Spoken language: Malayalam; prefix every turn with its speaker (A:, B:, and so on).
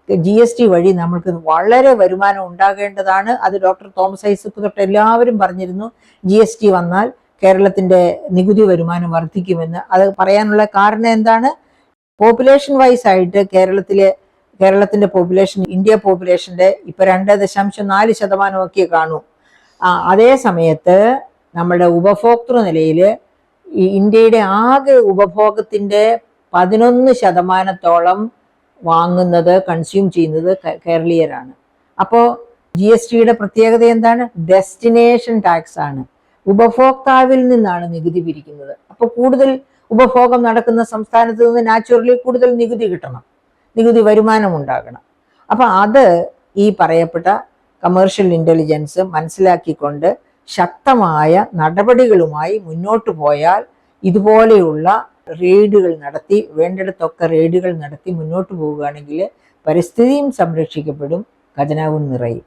A: GST വഴി നമ്മൾക്ക് വളരെ വരുമാനം ഉണ്ടാകേണ്ടതാണ്. അത് ഡോക്ടർ തോമസ് ഐസക് തൊട്ട് എല്ലാവരും പറഞ്ഞിരുന്നു, GST വന്നാൽ കേരളത്തിന്റെ നികുതി വരുമാനം വർദ്ധിക്കുമെന്ന്. അത് പറയാനുള്ള കാരണം എന്താണ്? പോപ്പുലേഷൻ വൈസ് ആയിട്ട് കേരളത്തിന്റെ പോപ്പുലേഷൻ ഇന്ത്യ പോപ്പുലേഷന്റെ ഇപ്പൊ 2.4% കാണൂ. അതേ സമയത്ത് നമ്മുടെ ഉപഭോക്തൃ നിലയിൽ ഇന്ത്യയുടെ ആകെ ഉപഭോഗത്തിന്റെ 11% വാങ്ങുന്നത്, കൺസ്യൂം ചെയ്യുന്നത് കേരളീയരാണ്. അപ്പോൾ GSTയുടെ പ്രത്യേകത എന്താണ്? ഡെസ്റ്റിനേഷൻ ടാക്സ് ആണ്. ഉപഭോക്താവിൽ നിന്നാണ് നികുതി പിരിക്കുന്നത്. അപ്പോൾ കൂടുതൽ ഉപഭോഗം നടക്കുന്ന സംസ്ഥാനത്ത് നിന്ന് നാച്ചുറലി കൂടുതൽ നികുതി കിട്ടണം, നികുതി വരുമാനം ഉണ്ടാകണം. അപ്പൊ അത് ഈ പറയപ്പെട്ട കമേഴ്ഷ്യൽ ഇന്റലിജൻസ് മനസ്സിലാക്കിക്കൊണ്ട് ശക്തമായ നടപടികളുമായി മുന്നോട്ട് പോയാൽ ഇതുപോലെയുള്ള റെയ്ഡുകൾ നടത്തി, വേണ്ടിടത്തൊക്കെ റെയ്ഡുകൾ നടത്തി മുന്നോട്ട് പോവുകയാണെങ്കിൽ പരിസ്ഥിതിയും സംരക്ഷിക്കപ്പെടും, ഖജനാവും നിറയും.